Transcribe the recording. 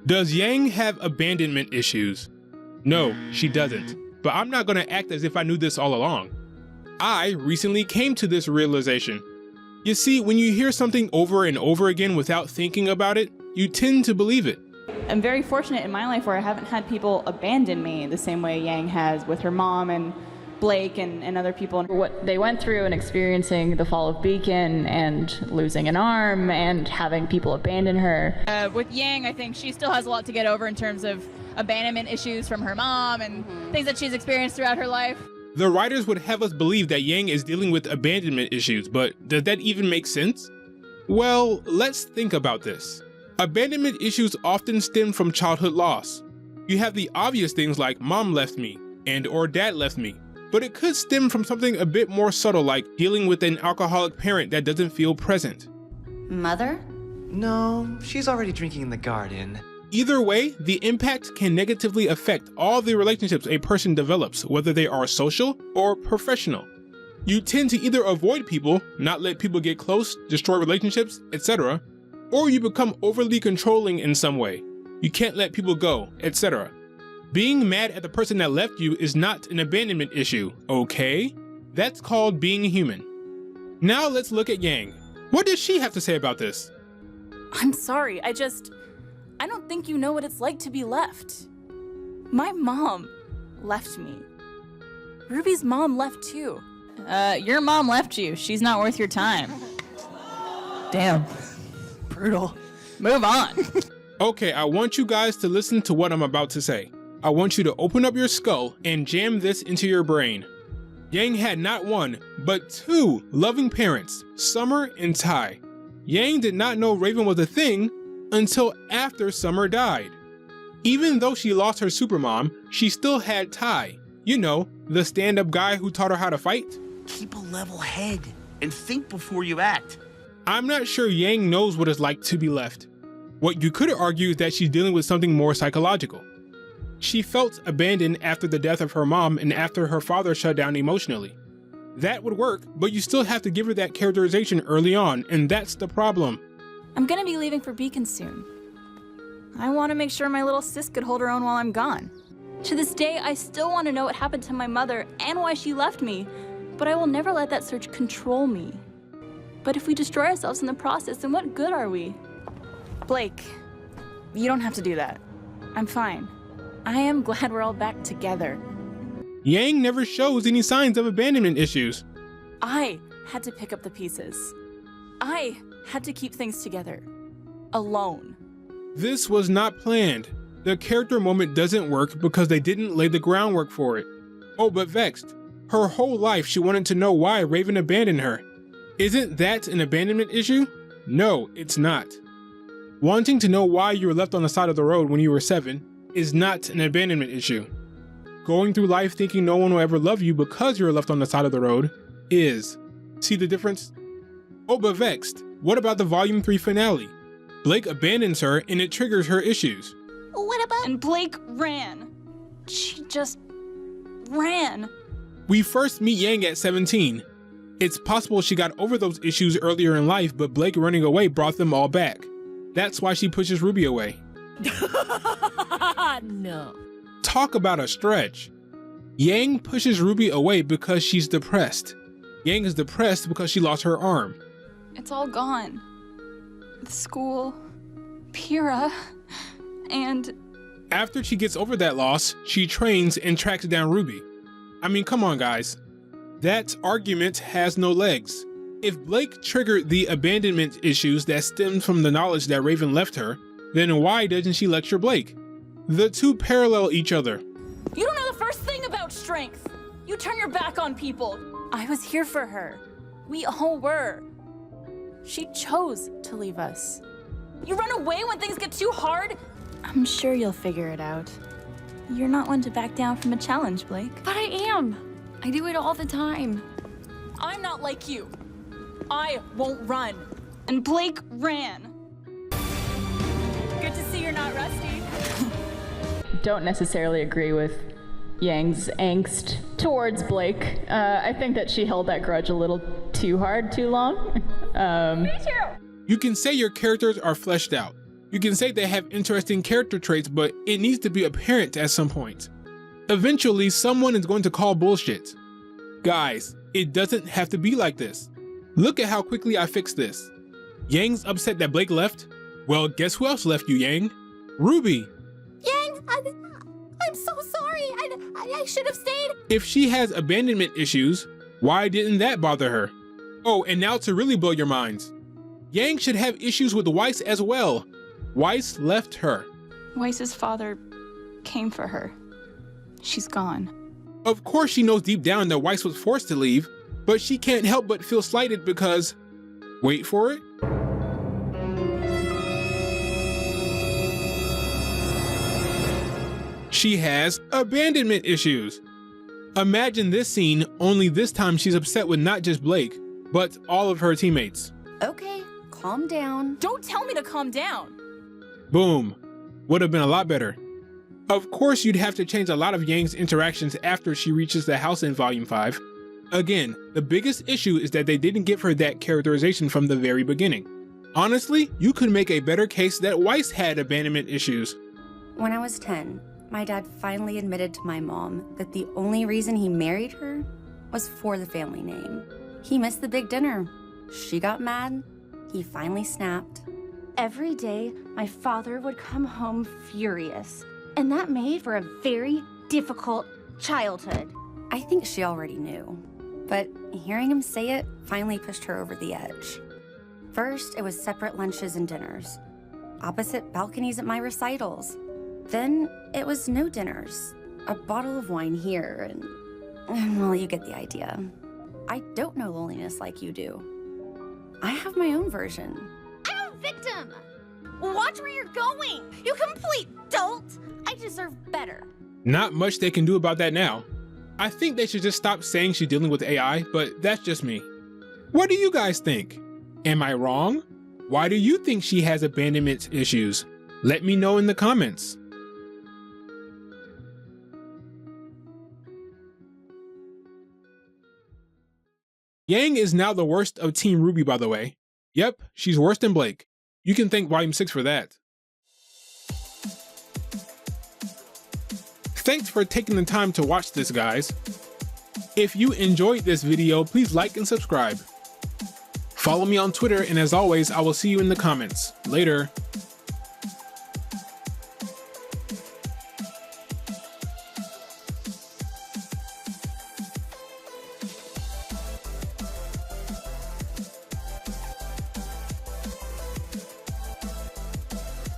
Does Yang have abandonment issues? No, she doesn't. But I'm not gonna act as if I knew this all along. I recently came to this realization. You see, when you hear something over and over again without thinking about it, you tend to believe it. I'm very fortunate in my life where I haven't had people abandon me the same way Yang has with her mom and Blake and other people. What they went through and experiencing the fall of Beacon and losing an arm and having people abandon her. With Yang, I think she still has a lot to get over in terms of abandonment issues from her mom and things that she's experienced throughout her life. The writers would have us believe that Yang is dealing with abandonment issues, but does that even make sense? Well, let's think about this. Abandonment issues often stem from childhood loss. You have the obvious things like mom left me and/or dad left me, but it could stem from something a bit more subtle like dealing with an alcoholic parent that doesn't feel present. Mother? No, she's already drinking in the garden. Either way, the impact can negatively affect all the relationships a person develops, whether they are social or professional. You tend to either avoid people, not let people get close, destroy relationships, etc., or you become overly controlling in some way. You can't let people go, etc. Being mad at the person that left you is not an abandonment issue, okay? That's called being human. Now let's look at Yang. What does she have to say about this? I'm sorry, I don't think you know what it's like to be left. My mom left me. Ruby's mom left too. Your mom left you. She's not worth your time. Damn. Brutal. Move on. Okay, I want you guys to listen to what I'm about to say. I want you to open up your skull and jam this into your brain. Yang had not one, but two loving parents, Summer and Ty. Yang did not know Raven was a thing until after Summer died. Even though she lost her supermom, she still had Ty. You know, the stand-up guy who taught her how to fight. Keep a level head and think before you act. I'm not sure Yang knows what it's like to be left. What you could argue is that she's dealing with something more psychological. She felt abandoned after the death of her mom and after her father shut down emotionally. That would work, but you still have to give her that characterization early on, and that's the problem. I'm gonna be leaving for Beacon soon. I want to make sure my little sis could hold her own while I'm gone. To this day, I still want to know what happened to my mother and why she left me, but I will never let that search control me. But if we destroy ourselves in the process, then what good are we? Blake, you don't have to do that. I'm fine. I am glad we're all back together. Yang never shows any signs of abandonment issues. I had to pick up the pieces. I had to keep things together. Alone. This was not planned. The character moment doesn't work because they didn't lay the groundwork for it. Oh, but Vexed. Her whole life she wanted to know why Raven abandoned her. Isn't that an abandonment issue? No, it's not. Wanting to know why you were left on the side of the road when you were 7 is not an abandonment issue. Going through life thinking no one will ever love you because you were left on the side of the road is. See the difference? Oh, but Vexed. What about the Volume 3 finale? Blake abandons her and it triggers her issues. What about? And Blake ran. She just ran. We first meet Yang at 17. It's possible she got over those issues earlier in life, but Blake running away brought them all back. That's why she pushes Rwby away. No. Talk about a stretch. Yang pushes Rwby away because she's depressed. Yang is depressed because she lost her arm. It's all gone. The school, Pyrrha, and... After she gets over that loss, she trains and tracks down Rwby. I mean, come on guys. That argument has no legs. If Blake triggered the abandonment issues that stemmed from the knowledge that Raven left her, then why doesn't she lecture Blake? The two parallel each other. You don't know the first thing about strength. You turn your back on people. I was here for her. We all were. She chose to leave us. You run away when things get too hard? I'm sure you'll figure it out. You're not one to back down from a challenge, Blake. But I am. I do it all the time. I'm not like you. I won't run. And Blake ran. Good to see you're not rusty. Don't necessarily agree with Yang's angst towards Blake. I think that she held that grudge a little too hard, too long. Me too. You can say your characters are fleshed out. You can say they have interesting character traits, but it needs to be apparent at some point. Eventually, someone is going to call bullshit. Guys, it doesn't have to be like this. Look at how quickly I fixed this. Yang's upset that Blake left? Well, guess who else left you, Yang? Rwby. Yang, I'm so sorry. I should have stayed. If she has abandonment issues, why didn't that bother her? Oh, and now to really blow your minds. Yang should have issues with Weiss as well. Weiss left her. Weiss's father came for her. She's gone. Of course she knows deep down that Weiss was forced to leave, but she can't help but feel slighted because... Wait for it. She has abandonment issues. Imagine this scene, only this time she's upset with not just Blake, but all of her teammates. Okay, calm down. Don't tell me to calm down. Boom. Would have been a lot better. Of course you'd have to change a lot of Yang's interactions after she reaches the house in Volume 5. Again, the biggest issue is that they didn't give her that characterization from the very beginning. Honestly, you could make a better case that Weiss had abandonment issues. When I was 10, my dad finally admitted to my mom that the only reason he married her was for the family name. He missed the big dinner. She got mad. He finally snapped. Every day, my father would come home furious, and that made for a very difficult childhood. I think she already knew, but hearing him say it finally pushed her over the edge. First, it was separate lunches and dinners, opposite balconies at my recitals. Then it was no dinners, a bottle of wine here, and well, you get the idea. I don't know loneliness like you do. I have my own version. I'm a victim. Watch where you're going. You complete dolt. I deserve better. Not much they can do about that now. I think they should just stop saying she's dealing with AI, but that's just me. What do you guys think? Am I wrong? Why do you think she has abandonment issues? Let me know in the comments. Yang is now the worst of Team Rwby, by the way. Yep, she's worse than Blake. You can thank Volume 6 for that. Thanks for taking the time to watch this, guys. If you enjoyed this video, please like and subscribe. Follow me on Twitter, and as always, I will see you in the comments. Later.